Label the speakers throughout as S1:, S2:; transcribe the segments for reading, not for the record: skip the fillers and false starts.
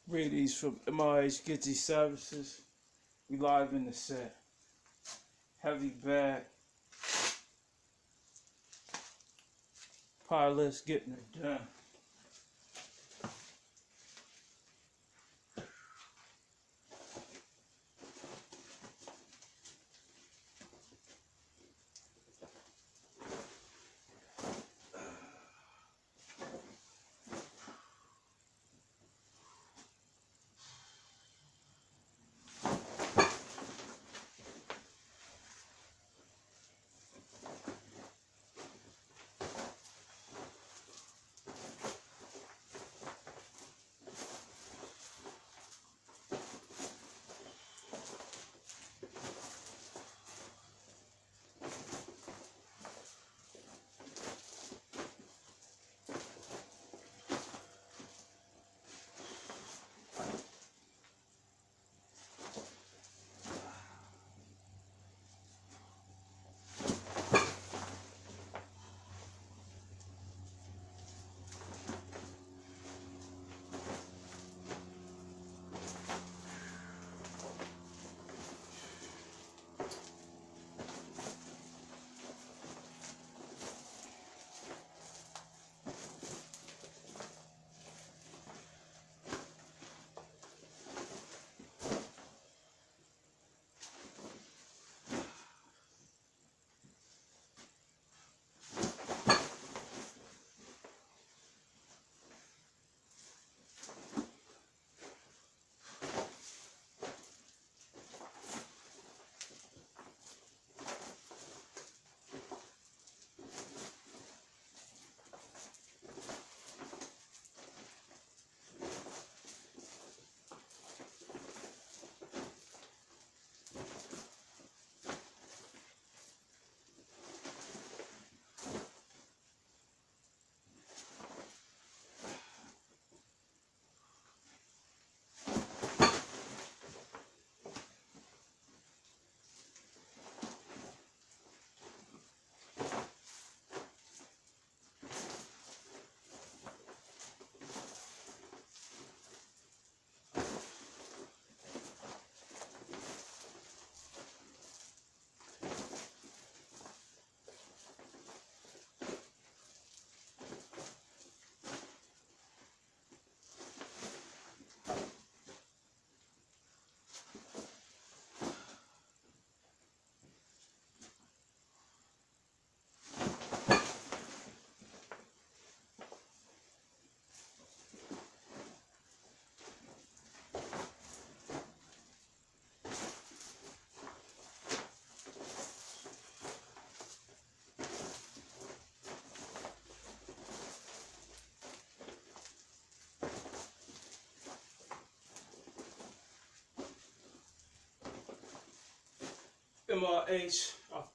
S1: Greetings from MRH Gitty Services. We live in the set. Heavy bag. Pilots getting it done.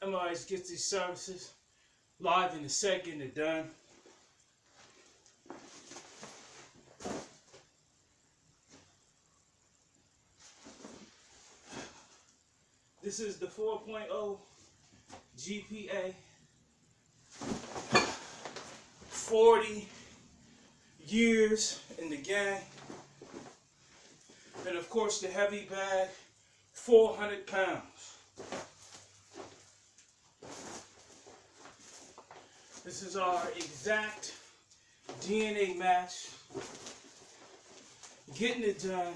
S1: MRH Gitty Services. Live in the set, getting it done. This is the 4.0 GPA. 40 years in the gang. And of course the heavy bag, 400 pounds. This is our exact DNA match. Getting it done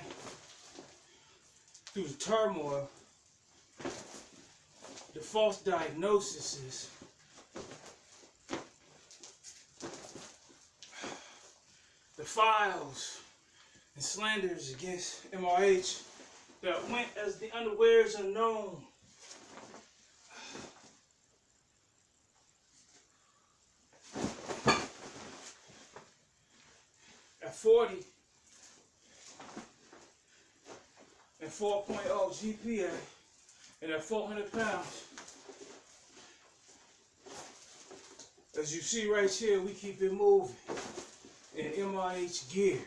S1: through the turmoil, the false diagnoses, the files and slanders against MRH that went as the underwears are known. At 40 and 4.0 GPA and at 400 pounds, as you see right here, we keep it moving in MRH gear.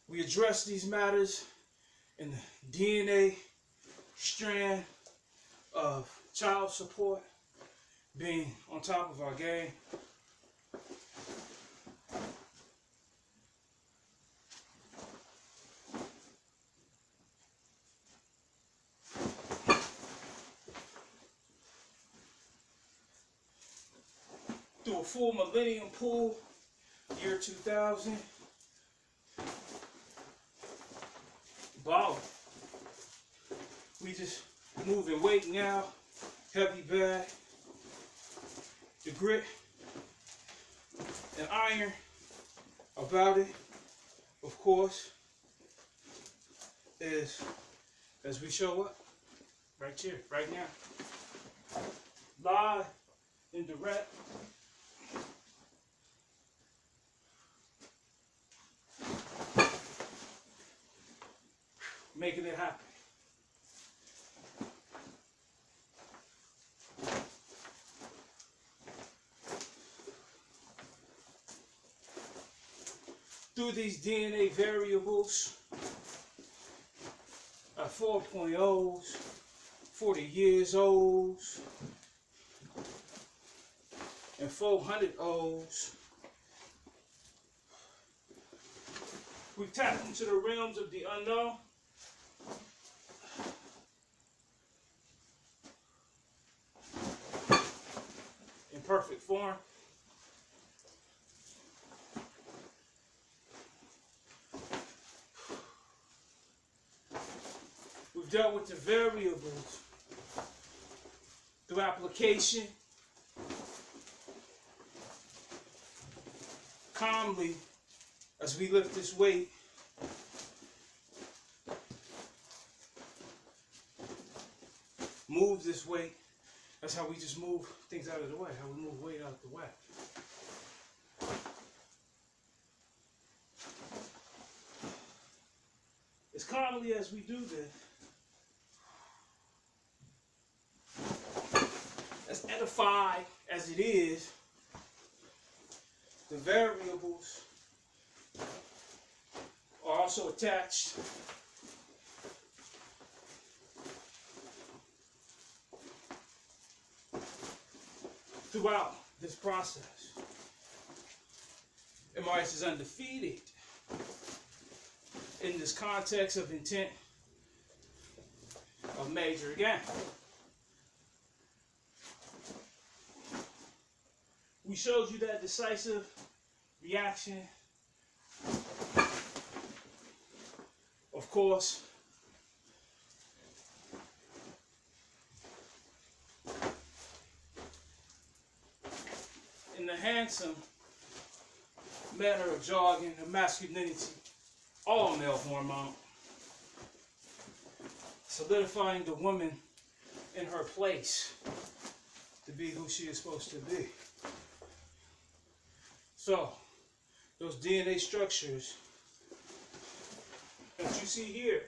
S1: We address these matters in the DNA strand of child support, being on top of our game. through a full millennium pool, year 2000. Ball. We just moving weight now, heavy bag. The grit and iron about it, of course, is as we show up right here, right now. Live and direct. Making it happen. Through these DNA variables, 4.0s, 40 years olds, and 400 olds, we've tapped into the realms of the unknown. In perfect form. We've dealt with the variables through application, calmly, as we lift this weight, move this weight. That's how we just move things out of the way, how we move weight out of the way. As calmly as we do this, as edified as it is, the variables are also attached throughout this process. MRS is undefeated in this context of intent of major again. We showed you that decisive reaction. Of course, in the handsome manner of jogging, of masculinity, all male hormone, solidifying the woman in her place to be who she is supposed to be. So, those DNA structures that you see here,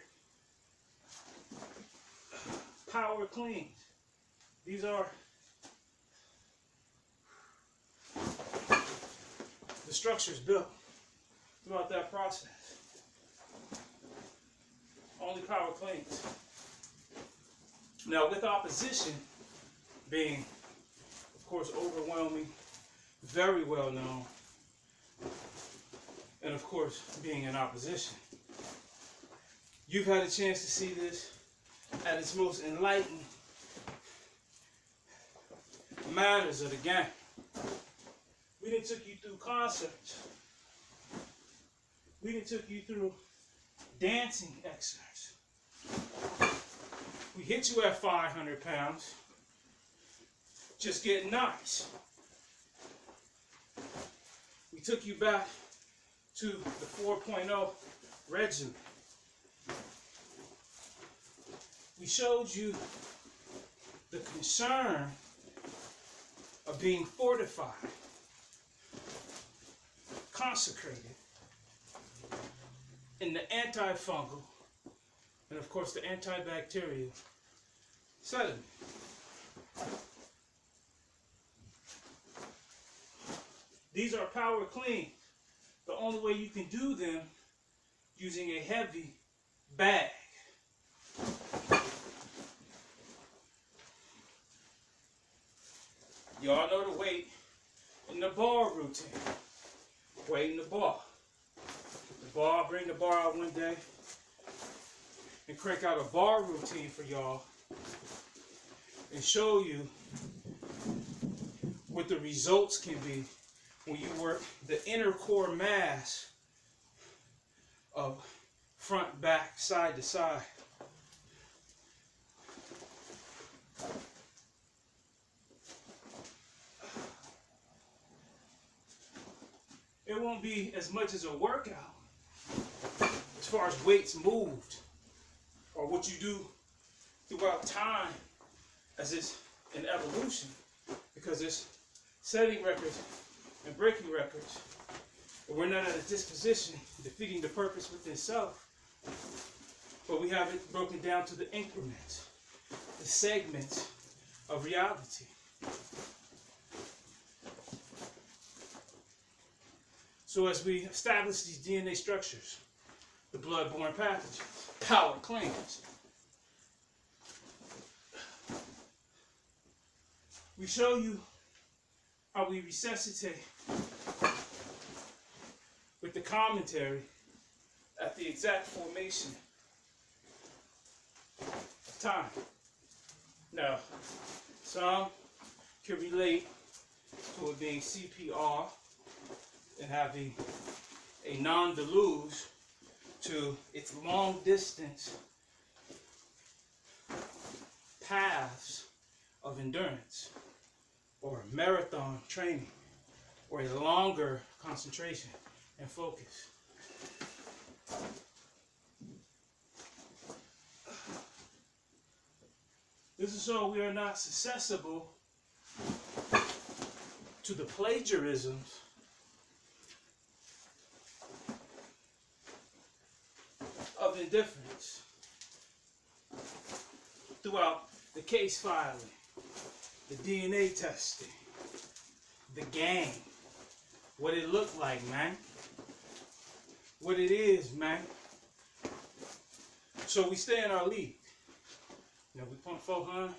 S1: power cleans. These are the structures built throughout that process. Only power cleans. Now, with opposition being, of course, overwhelming, very well known, and of course, being in opposition, you've had a chance to see this at its most enlightened matters of the game. We done took you through concepts. We done took you through dancing exercise. We hit you at 500 pounds. Just getting nice. We took you back to the 4.0 regimen. We showed you the concern of being fortified, consecrated in the antifungal and, of course, the antibacterial sediment. These are power cleans. The only way you can do them using a heavy bag. Y'all know the weight in the bar routine. Weight in the bar. The bar, bring the bar out one day and crank out a bar routine for y'all and show you what the results can be when you work the inner core mass of front, back, side to side. It won't be as much as a workout as far as weights moved or what you do throughout time as it's an evolution, because it's setting records and breaking records. But we're not at a disposition defeating the purpose within self, but we have it broken down to the increments, the segments of reality. So as we establish these DNA structures, the blood-borne pathogens, power claims, we show you how we resuscitate with the commentary at the exact formation of time. Now, some can relate to it being CPR and having a non-deluge to its long distance paths of endurance, or marathon training, or a longer concentration and focus. This is so we are not susceptible to the plagiarisms of indifference throughout the case filing, the DNA testing, the game, what it looked like, man, what it is, man. So we stay in our league. You know, we pump 400,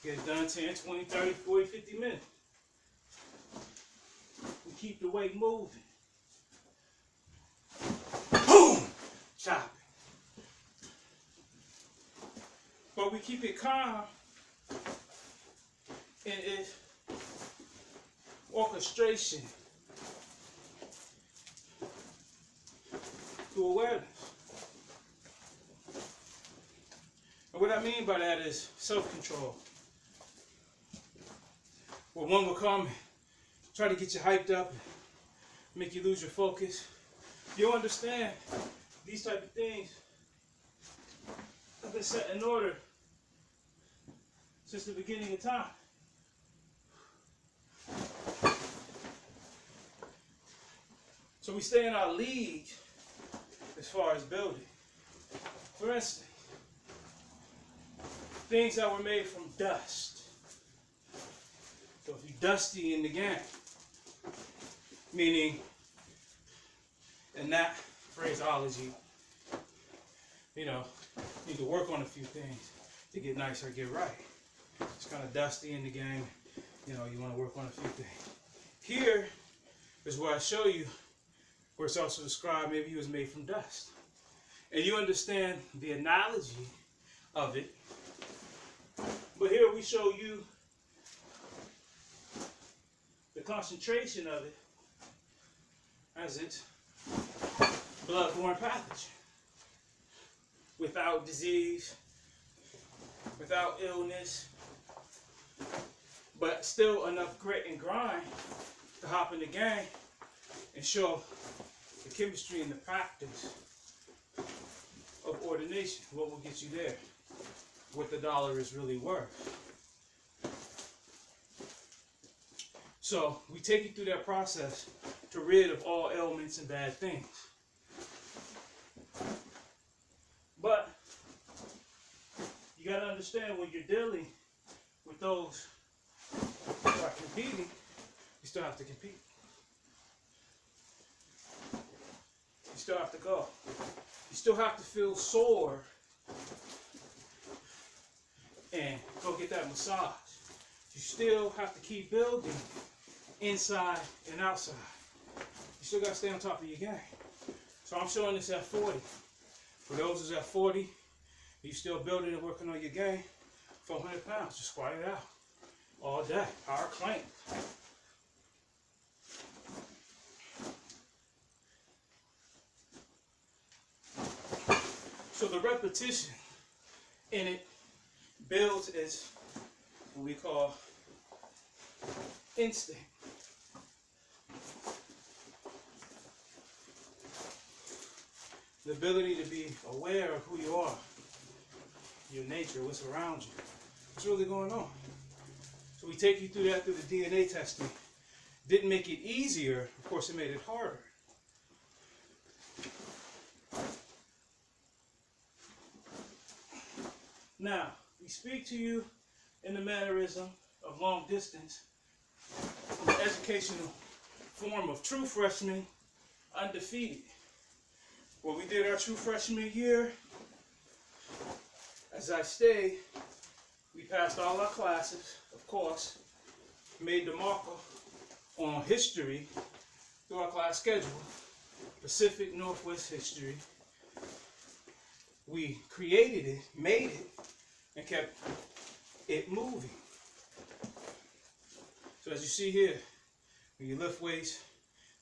S1: get it done 10, 20, 30, 40, 50 minutes. We keep the weight moving. Boom! Chop it. But we keep it calm in its orchestration through awareness. And what I mean by that is self-control. Where one will come and try to get you hyped up, make you lose your focus. You'll understand these type of things have been set in order since the beginning of time. So we stay in our league as far as building. For instance, things that were made from dust. So if you're dusty in the game, meaning in that phraseology, you know, you need to work on a few things to get nicer, get right. It's kind of dusty in the game, you know, you want to work on a few things. Here is where I show you where it's also described maybe he was made from dust. And you understand the analogy of it. But here we show you the concentration of it as its blood-borne pathogen. Without disease, without illness, but still enough grit and grind to hop in the game and show the chemistry and the practice of ordination. What will get you there? What the dollar is really worth. So we take you through that process to rid of all ailments and bad things. But you got to understand, when you're dealing with those who are competing, you still have to compete. You still have to go. You still have to feel sore and go get that massage. You still have to keep building inside and outside. You still got to stay on top of your game. So I'm showing this at 40. For those who's at 40, you still building and working on your game, 400 pounds, just squat it out all day. Power clank. the repetition in it builds its what we call instinct. The ability to be aware of who you are, your nature, what's around you, what's really going on. So we take you through that through the DNA testing. Didn't make it easier, of course it made it harder. Now, we speak to you in the mannerism of long distance, the educational form of true freshman, undefeated. When we did our true freshman year, as I stayed, we passed all our classes, of course, made the marker on history through our class schedule, Pacific Northwest history. We created it, made it, and kept it moving. So as you see here, when you lift weights,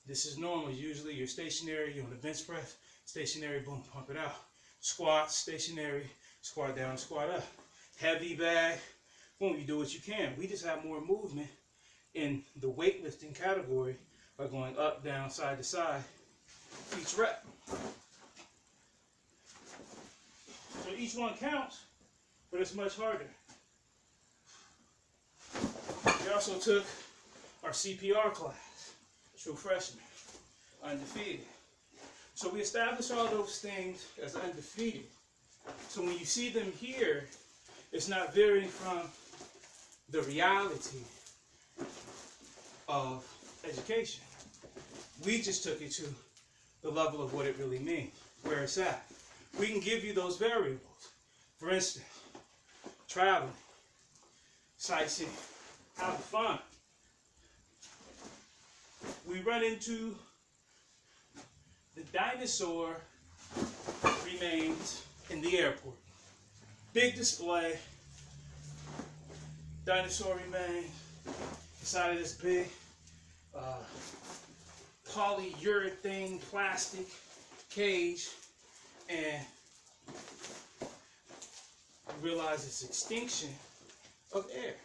S1: this is normal. Usually you're stationary, you're on the bench press, stationary, boom, pump it out. Squat, stationary, squat down, squat up. Heavy bag, boom, you do what you can. We just have more movement in the weightlifting category by going up, down, side to side, each rep. So each one counts, but it's much harder. We also took our CPR class, true freshman, undefeated. So we established all those things as undefeated. So when you see them here, it's not varying from the reality of education. We just took it to the level of what it really means, where it's at. We can give you those variables. For instance, traveling, sightseeing, having fun. We run into the dinosaur remains in the airport. Big display, dinosaur remains inside of this big polyurethane plastic cage, and you realize it's extinction of air.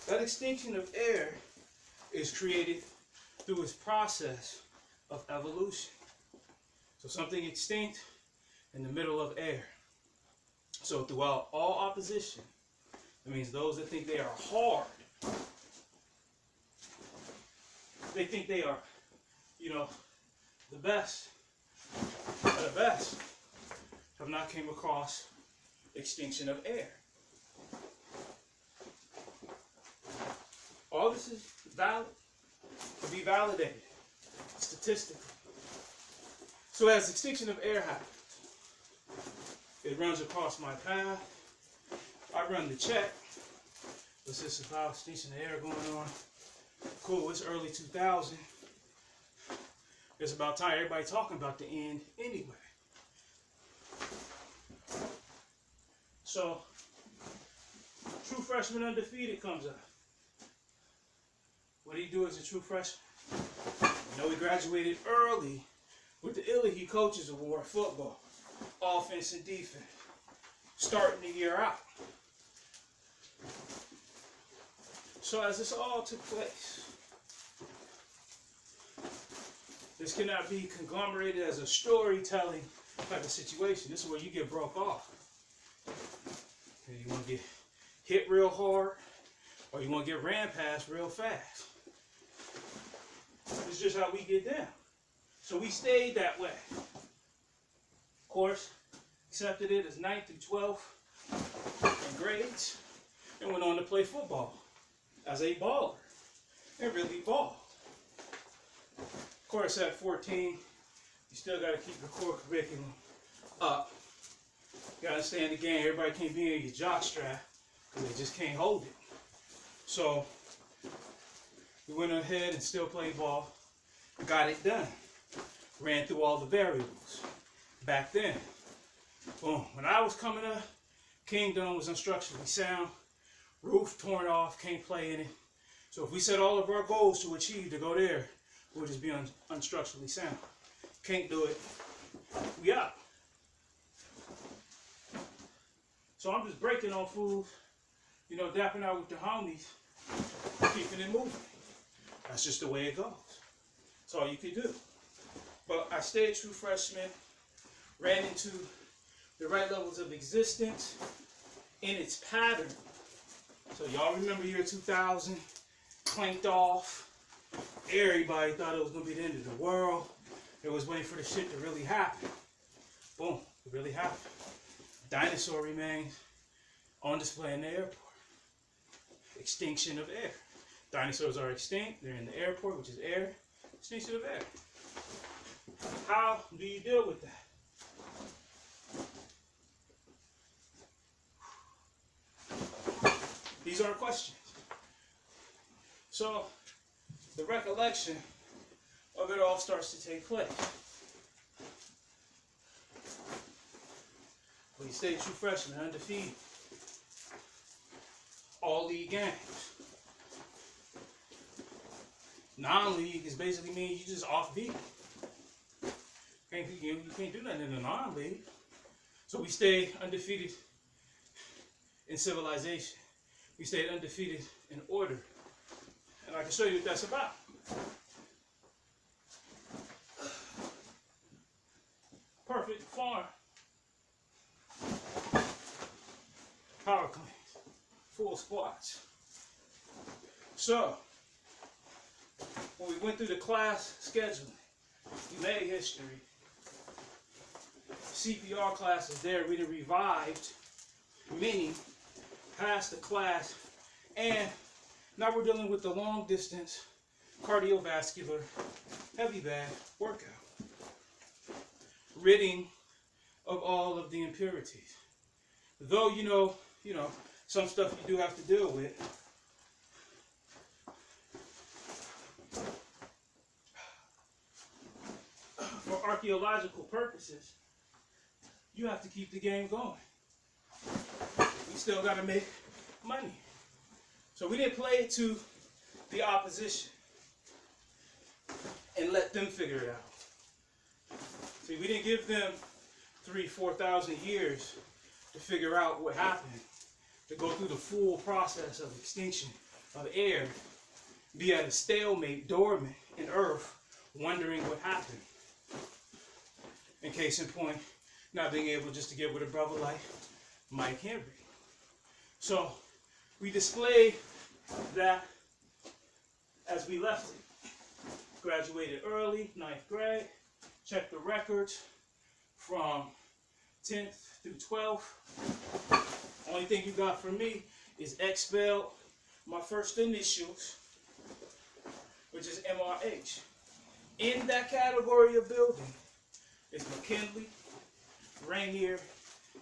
S1: That extinction of air is created through its process of evolution. So something extinct in the middle of air. So throughout all opposition, that means those that think they are hard, they think they are, the best, the best, have not came across extinction of air. All this is valid to be validated statistically. So as extinction of air happens, it runs across my path. I run the check. What's this about? Extinction of air going on? Cool, it's early 2000. It's about time everybody talking about the end anyway. So, true freshman undefeated comes up. What do you do as a true freshman? He graduated early with the Illahee Coaches Award, football, offense and defense, starting the year out. So as this all took place, this cannot be conglomerated as a storytelling type of situation. This is where you get broke off. You want to get hit real hard, or you want to get ran past real fast. This is just how we get down. So we stayed that way. Of course, accepted it as 9th through 12th in grades, and went on to play football as a baller, and really balled. Of course, at 14, you still got to keep your core curriculum up. You got to stay in the game. Everybody can't be in your jock strap because they just can't hold it. So we went ahead and still played ball, got it done. Ran through all the variables. Back then, boom, when I was coming up, Kingdom was instructionally sound. Roof torn off, can't play in it. So if we set all of our goals to achieve to go there, we'll just be unstructurally sound. Can't do it. We out. So I'm just breaking on food, you know, dapping out with the homies, keeping it moving. That's just the way it goes. That's all you can do. But I stayed true freshman, ran into the right levels of existence in its pattern. So y'all remember year 2000, clanked off. Everybody thought it was going to be the end of the world. It was waiting for the shit to really happen. Boom, it really happened. Dinosaur remains on display in the airport. Extinction of air. Dinosaurs are extinct. They're in the airport, which is air. Extinction of air. How do you deal with that? These are questions. So, the recollection of it all starts to take place. We stayed true freshman, undefeated. All league games. Non-league is basically means you just offbeat. You can't do nothing in the non-league. So we stayed undefeated in civilization. We stayed undefeated in order. And I can show you what that's about. Perfect farm. Power cleans. Full squats. So, when we went through the class scheduling, you made history. CPR classes there, we done revived many past the class, and now we're dealing with the long distance cardiovascular heavy bag workout, ridding of all of the impurities. Though you know, some stuff you do have to deal with. For archaeological purposes, you have to keep the game going. We still got to make money. So we didn't play it to the opposition and let them figure it out. See, we didn't give them 3,000-4,000 years to figure out what happened, to go through the full process of extinction of air, be at a stalemate, dormant in Earth, wondering what happened. In case in point, not being able just to get with a brother like Mike Henry. So we displayed that as we left it. Graduated early, 9th grade. Checked the records from 10th through 12th. Only thing you got from me is expelled my first initials, which is MRH. In that category of building is McKinley, Rainier,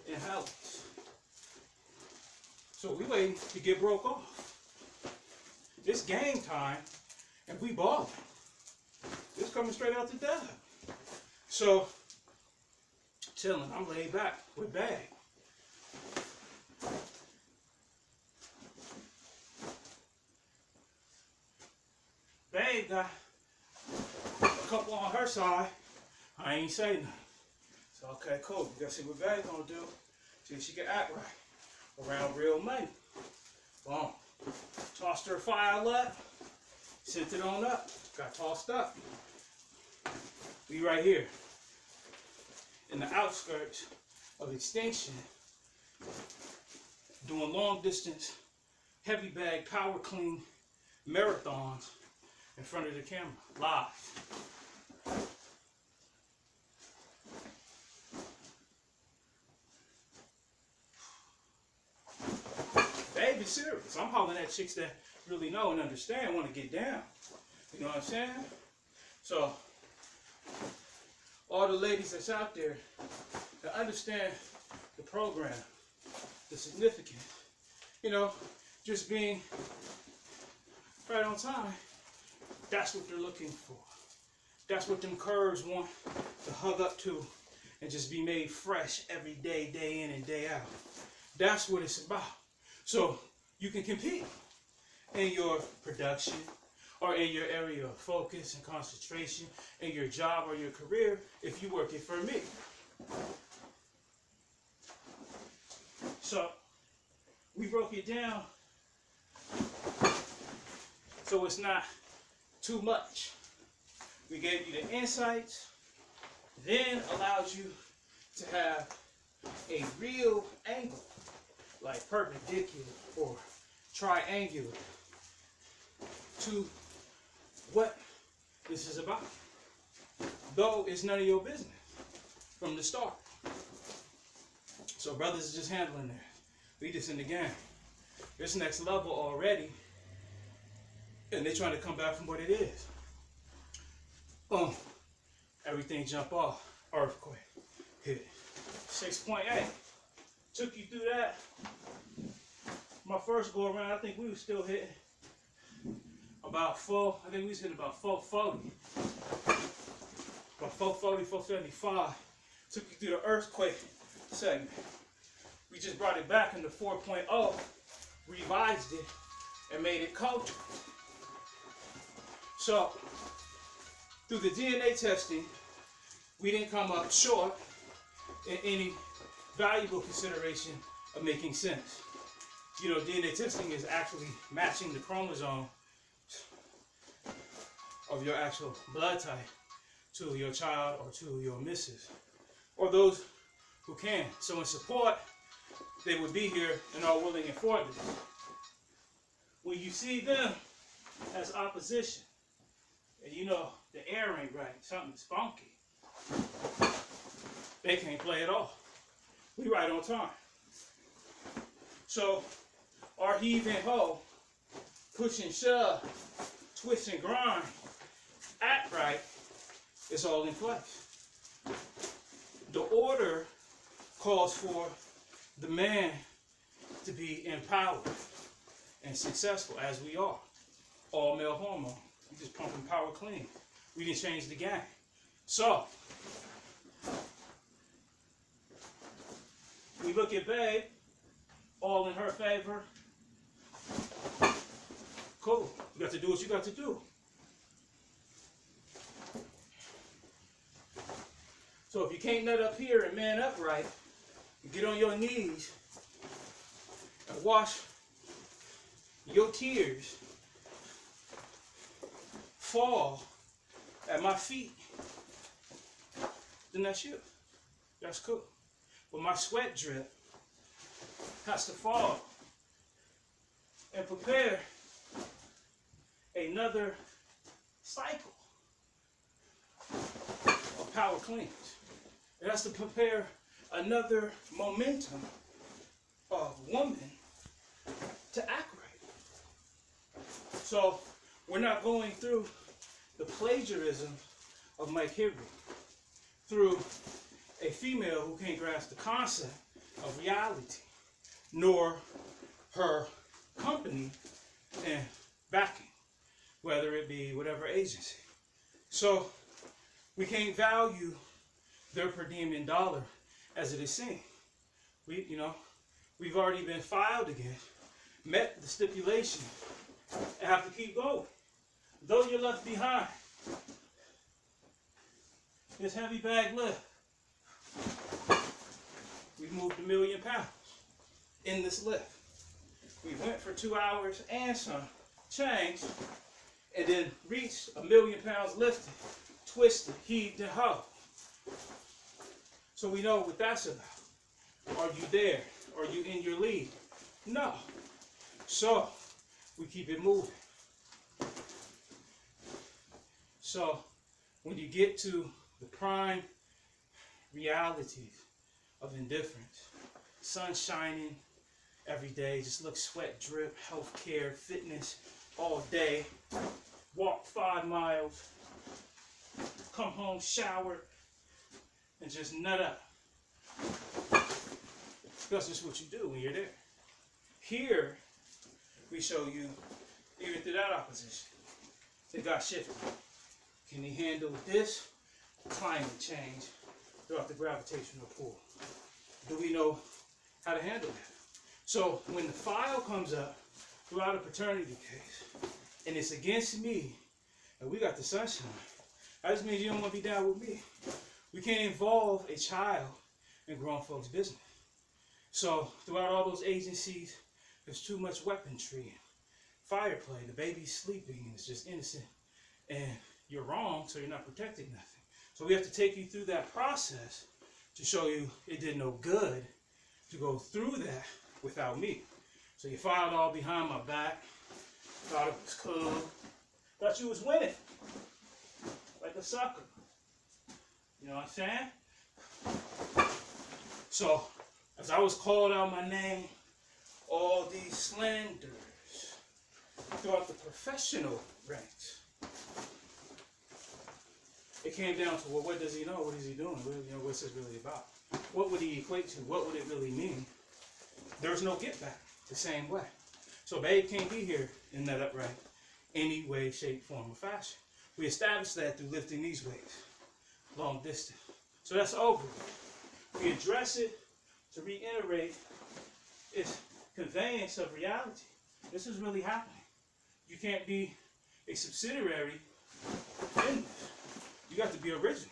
S1: and Helix. So we waiting to get broke off. It's game time, and we balling. It's coming straight out the dab. So, chilling, I'm laid back with bag. Babe got a couple on her side. I ain't say nothing. So, okay, cool. We gotta see what Babe gonna do. See if she can act right around real money. Boom. Tossed her file up. Sent it on up. Got tossed up. We right here in the outskirts of extinction, doing long distance, heavy bag, power clean marathons in front of the camera, live. Baby, serious. I'm hollering at chicks that really know and understand, want to get down. You know what I'm saying? So, all the ladies that's out there that understand the program, the significance, just being right on time, that's what they're looking for. That's what them curves want to hug up to and just be made fresh every day, day in and day out. That's what it's about. So you can compete in your production or in your area of focus and concentration, in your job or your career, if you work it for me. So we broke it down so it's not too much. We gave you the insights, then allowed you to have a real angle, like perpendicular or triangular, to what this is about. Though it's none of your business from the start. So brothers are just handling that. We just in the game. This next level already, and they're trying to come back from what it is. Boom. Everything jump off. Earthquake. Hit. 6.8. Took you through that. My first go around, I think we were still hitting about 4. I think we was hitting about 440. About 440, 475. Took you through the earthquake segment. We just brought it back into 4.0, revised it, and made it culture. So, through the DNA testing, we didn't come up short in any valuable consideration of making sense. You know, DNA testing is actually matching the chromosome of your actual blood type to your child or to your missus, or those who can. So in support, they would be here and are willing and for this. When you see them as opposition, and you know the air ain't right, something's funky, they can't play at all. We right on time. So our heave and hoe, push and shove, twist and grind, act right, it's all in place. The order calls for the man to be empowered and successful, as we are. All male hormone. We just pumping power clean. We didn't change the game. So, we look at babe, all in her favor. Cool. You got to do what you got to do. So if you can't nut up here and man up right, you get on your knees and wash your tears fall at my feet, then that's you. That's cool. But my sweat drip has to fall and prepare another cycle of power cleans. It has to prepare another momentum of woman to act right. So we're not going through the plagiarism of Mike Henry through a female who can't grasp the concept of reality, nor her company and backing, whether it be whatever agency. So we can't value their per diem in dollar as it is seen. We've already been filed against, met the stipulation, and have to keep going. Though you're left behind, this heavy bag lift, we've moved 1 million pounds in this lift. We went for 2 hours and some change, and then reached 1 million pounds lifted, twisted, heaved, and hugged. So we know what that's about. Are you there? Are you in your lead? No. So we keep it moving. So when you get to the prime realities of indifference, sun shining every day, just look, sweat drip, healthcare, fitness all day, walk 5 miles, come home, shower, and just nut up. Because that's what you do when you're there. Here, we show you, even through that opposition, that God shifted. Can he handle this climate change throughout the gravitational pull? Do we know how to handle that? So when the file comes up throughout a paternity case, and it's against me, and we got the sunshine, that just means you don't want to be down with me. We can't involve a child in grown folks' business. So throughout all those agencies, there's too much weaponry and fire play. The baby's sleeping and it's just innocent. And you're wrong, so you're not protecting nothing. So we have to take you through that process to show you it did no good to go through that without me. So you filed all behind my back, thought it was cool, thought you was winning, like a sucker. You know what I'm saying? So, as I was called out my name, all these slanders throughout the professional ranks, it came down to, well, what does he know? What is he doing? What's this really about? What would he equate to? What would it really mean? There's no get back the same way. So Babe can't be here in that upright any way, shape, form, or fashion. We established that through lifting these weights, long distance. So that's over. We address it to reiterate its conveyance of reality. This is really happening. You can't be a subsidiary in this. You got to be original.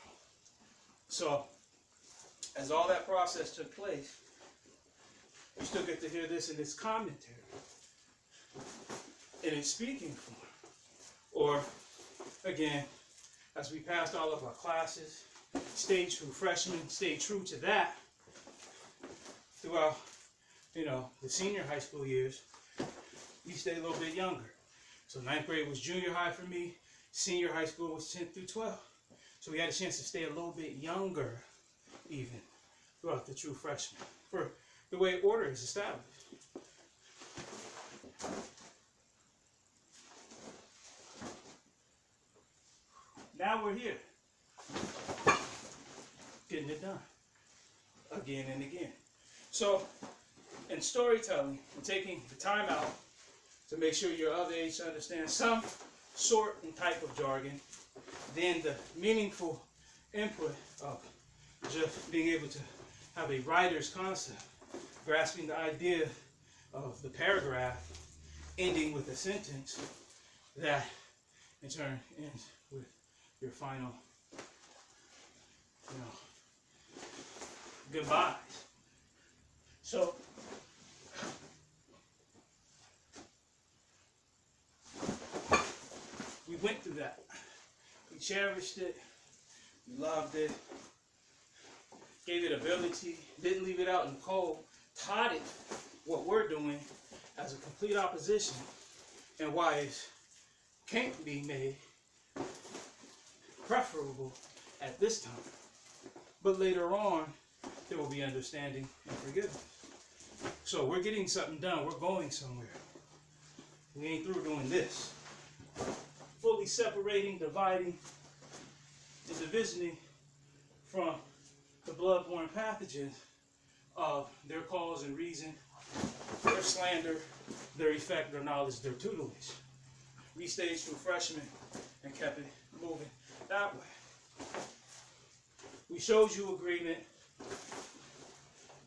S1: So, as all that process took place, you still get to hear this in its commentary, in its speaking form. Or, again, as we passed all of our classes, stayed true freshmen, stayed true to that throughout, the senior high school years, we stayed a little bit younger. So 9th grade was junior high for me, senior high school was 10th through 12. So we had a chance to stay a little bit younger, even, throughout the true freshman, for the way order is established. Now we're here, getting it done, again and again. So, in storytelling, and taking the time out to make sure you're of age to understand some sort and type of jargon, then the meaningful input of just being able to have a writer's concept, grasping the idea of the paragraph ending with a sentence that in turn ends with your final, goodbyes. So, we went through that. We cherished it, we loved it, gave it ability, didn't leave it out in the cold, taught it what we're doing as a complete opposition and why it can't be made preferable at this time. But later on, there will be understanding and forgiveness. So we're getting something done. We're going somewhere. We ain't through doing this. Fully separating, dividing, and divisioning from the bloodborne pathogens of their cause and reason, their slander, their effect, their knowledge, their tutelage. We stayed true freshmen and kept it moving that way. We showed you agreement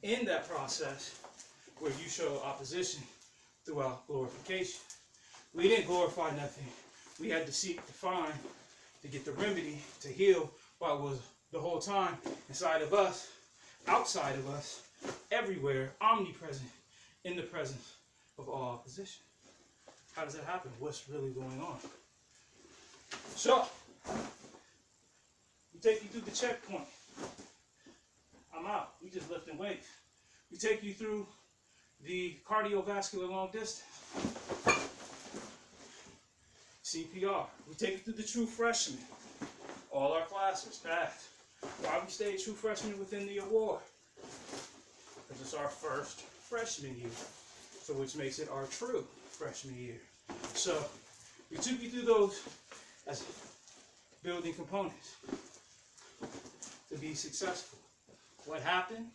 S1: in that process where you show opposition throughout glorification. We didn't glorify nothing. We had to seek to find, to get the remedy, to heal what was the whole time inside of us, outside of us, everywhere, omnipresent, in the presence of all opposition. How does that happen? What's really going on? So, we take you through the checkpoint. I'm out. We just lifting weights. We take you through the cardiovascular long distance. CPR. We take you through the true freshman. All our classes passed. Why we stayed true freshmen within the award? Because it's our first freshman year. So which makes it our true freshman year. So we took you through those as building components to be successful. What happened?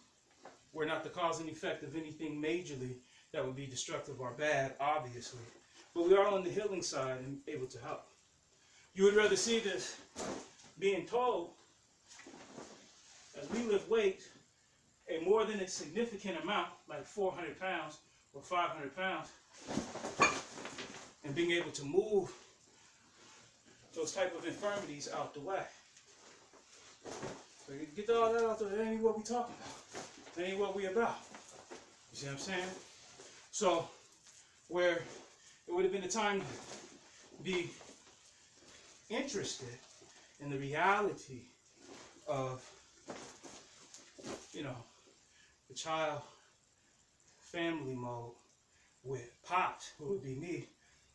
S1: We're not the cause and effect of anything majorly that would be destructive or bad, obviously. But we are on the healing side and able to help. You would rather see this being told, as we lift weights, a more than a significant amount, like 400 pounds or 500 pounds, and being able to move those type of infirmities out the way. So you get all that out there, that ain't what we talking about. That ain't what we about. You see what I'm saying? So, where it would have been a time to be interested in the reality of, the child family mode with Pops, who would be me.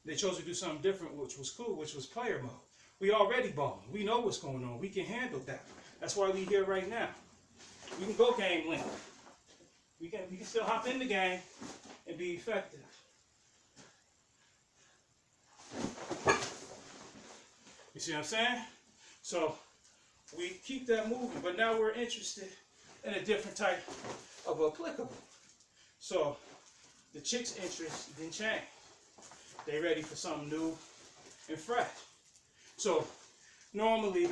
S1: They chose to do something different, which was cool, which was player mode. We already balling. We know what's going on. We can handle that. That's why we here right now. We can go game length. We can still hop in the game and be effective. You see what I'm saying? So we keep that moving, but now we're interested in a different type of applicable. So the chicks' interest didn't change. They ready for something new and fresh. So normally,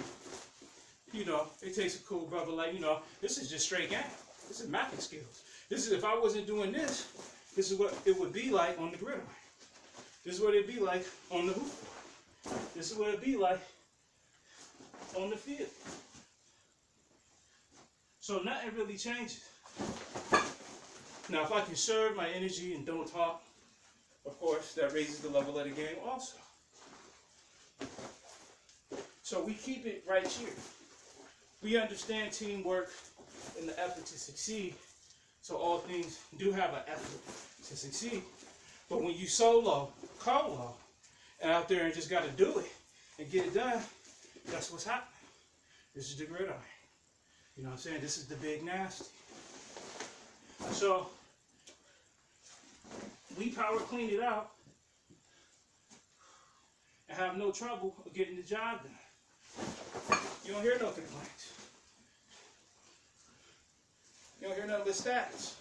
S1: it takes a cool brother like, this is just straight game. This is mapping skills. This is, if I wasn't doing this, this is what it would be like on the gridiron. This is what it'd be like on the hoop. This is what it'd be like on the field. So nothing really changes. Now, if I conserve my energy and don't talk, of course, that raises the level of the game also. So we keep it right here. We understand teamwork and the effort to succeed. So all things do have an effort to succeed. But when you solo, and out there and just got to do it and get it done, that's what's happening. This is the gridiron. You know what I'm saying? This is the big nasty. So we power clean it out and have no trouble getting the job done. You don't hear no complaints. You don't hear none of the stats.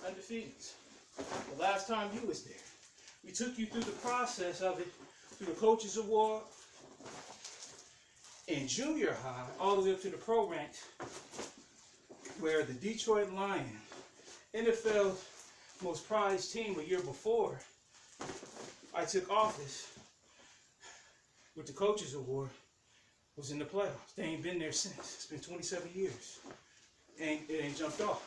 S1: Undefeated. The last time you was there, we took you through the process of it, through the Coaches Award, in junior high, all the way up to the pro ranks, where the Detroit Lions, NFL's most prized team a year before I took office with the Coaches Award, was in the playoffs. They ain't been there since. It's been 27 years. It ain't jumped off.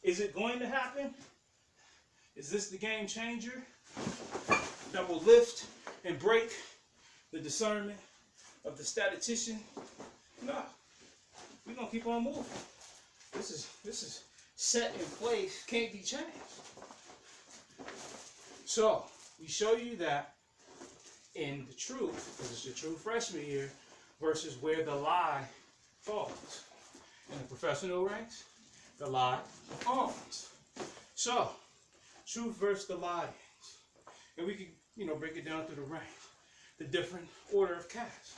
S1: Is it going to happen? Is this the game changer that will lift and break the discernment of the statistician? No. We're going to keep on moving. This is set in place, can't be changed. So, we show you that in the truth, because it's the true freshman year, versus where the lie falls. In the professional ranks, the lie owns. So, truth versus the lions. And we can, break it down through the ranks. The different order of cats.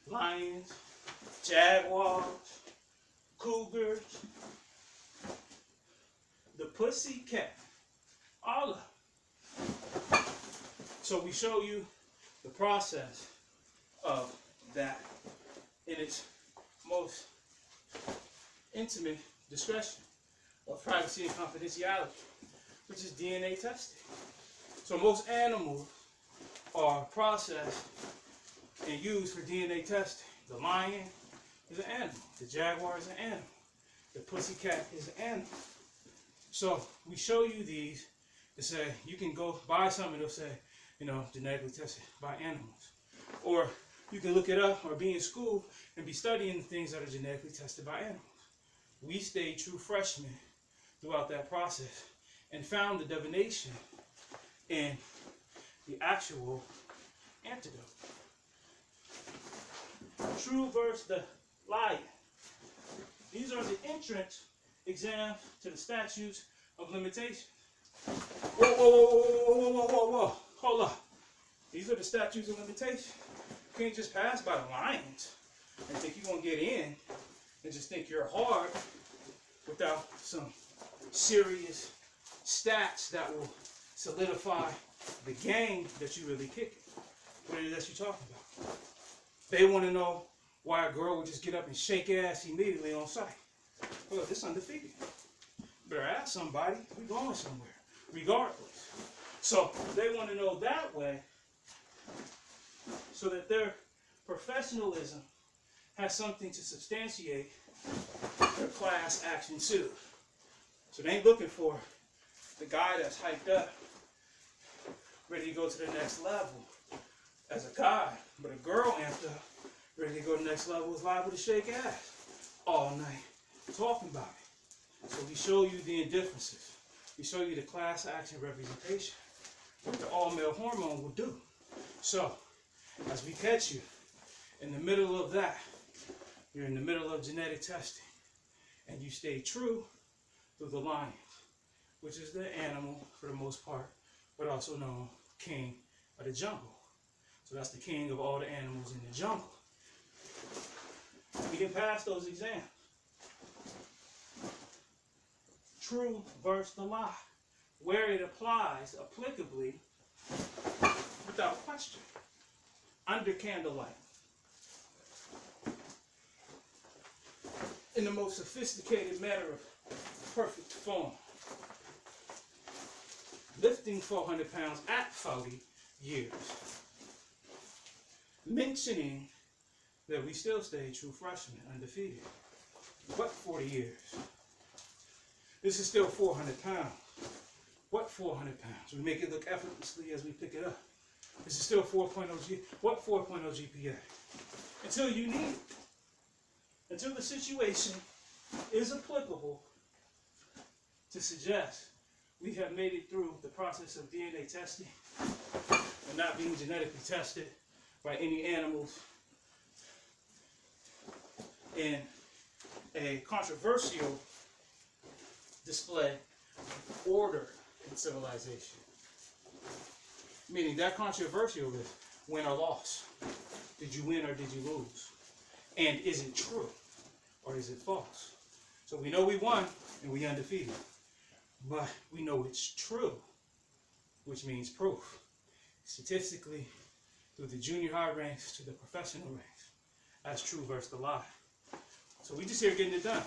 S1: Lions, Jaguars, Cougars, the Pussycat, all of them. So we show you the process of that in its most intimate discretion of privacy and confidentiality, which is DNA testing. So most animals are processed and used for DNA testing. The lion is an animal. The jaguar is an animal. The pussycat is an animal. So we show you these to say you can go buy something that'll say, genetically tested by animals. Or you can look it up or be in school and be studying the things that are genetically tested by animals. We stayed true freshmen throughout that process and found the divination in the actual antidote. True versus the lion. These are the entrance exams to the statutes of limitations. Whoa. Hold up. These are the statutes of limitations. You can't just pass by the lions and think you're going to get in and just think you're hard without some serious stats that will solidify the game that you really kick it. What it is that you're talking about. They want to know why a girl would just get up and shake ass immediately on sight. Well, this undefeated. Better ask somebody. We're going somewhere, regardless. So they want to know that way so that their professionalism has something to substantiate their class action suit. So they ain't looking for the guy that's hyped up, ready to go to the next level as a guy, but a girl amped up, ready to go to the next level, is liable to shake ass all night talking about it. So we show you the indifferences. We show you the class action representation, what the all-male hormone will do. So, as we catch you in the middle of that, you're in the middle of genetic testing, and you stay true through the lions, which is the animal for the most part, but also known king of the jungle. So that's the king of all the animals in the jungle. We can pass those exams. True versus the lie, where it applies applicably without question, under candlelight, in the most sophisticated manner of perfect form, lifting 400 pounds at 40 years, mentioning that we still stay true freshmen, undefeated. What 40 years? This is still 400 pounds. What 400 pounds? We make it look effortlessly as we pick it up. This is still 4.0 G. What 4.0 GPA? Until you need it. Until the situation is applicable to suggest we have made it through the process of DNA testing and not being genetically tested by any animals in a controversial display of order in civilization. Meaning that controversial is win or loss. Did you win or did you lose? And is it true or is it false? So we know we won and we undefeated. But we know it's true, which means proof. Statistically, through the junior high ranks to the professional ranks, that's true versus the lie. So we just here getting it done.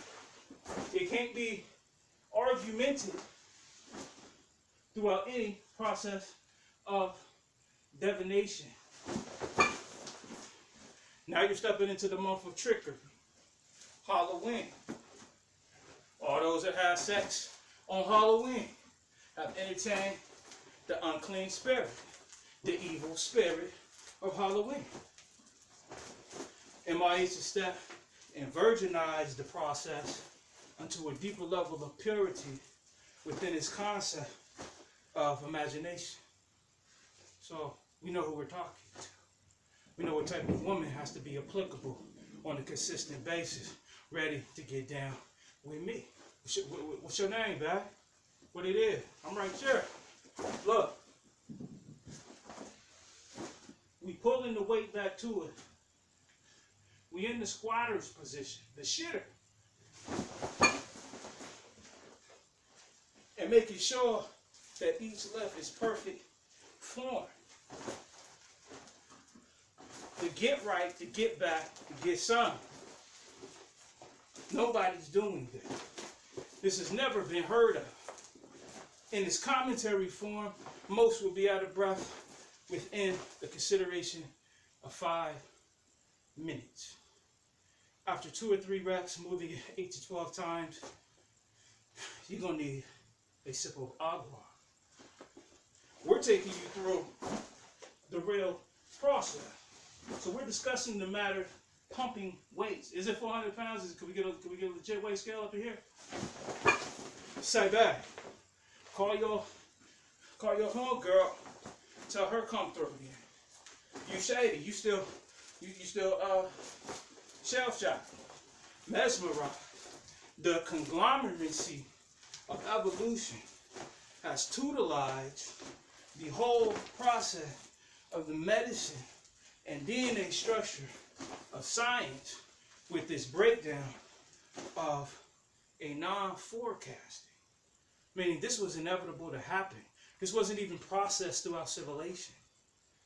S1: It can't be argumented throughout any process of divination. Now you're stepping into the month of trickery, Halloween. All those that have sex on Halloween have entertained the unclean spirit, the evil spirit of Halloween. MIH is step and virginize the process unto a deeper level of purity within its concept of imagination. So we know who we're talking to. We know what type of woman has to be applicable on a consistent basis, ready to get down with me. What's your name, Bag? What it is? I'm right here. Look. We pulling the weight back to it. We in the squatter's position, the shitter. And making sure that each left is perfect form. To get right, to get back, to get some. Nobody's doing this. This has never been heard of. In its commentary form, most will be out of breath within the consideration of 5 minutes. After 2 or 3 reps, moving it 8 to 12 times, you're going to need a sip of agua. We're taking you through the real process. So we're discussing the matter pumping weights. Is it 400 pounds? Can we get a legit weight scale up in here? Say back. Call your homegirl. Tell her come through again. You shady. You still shell shocked, mesmerized. The conglomeracy of evolution has tutelized the whole process of the medicine and DNA structure of science with this breakdown of a non-forecasting. Meaning this was inevitable to happen. This wasn't even processed throughout civilization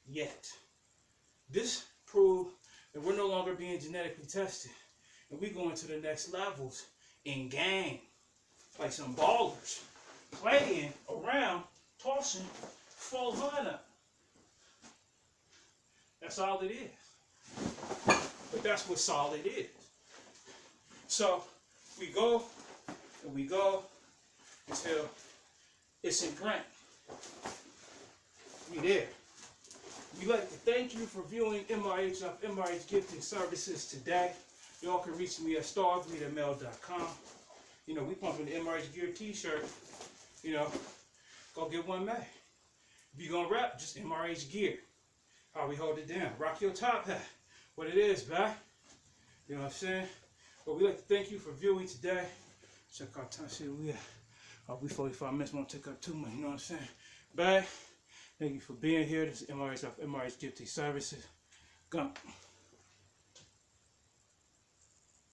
S1: yet. This proved that we're no longer being genetically tested. And we're going to the next levels in gang, like some ballers, playing around, tossing 400. That's all it is. But But that's what solid is. So we go and we go until it's ingrained. We there. We'd like to thank you for viewing MRH of MRH Gifting Services today. Y'all can reach me at starved@mail.com. You know, we pumping the MRH Gear t-shirt. You know, go get one made. If you're gonna rap, just MRH Gear. How we hold it down. Rock your top hat. What it is, back. You know what I'm saying? But we'd like to thank you for viewing today. Check out time. See we at. We 45 minutes, won't take up too much, you know what I'm saying? Bye. Thank you for being here. This is MRH of MRH Gifting Services. Go.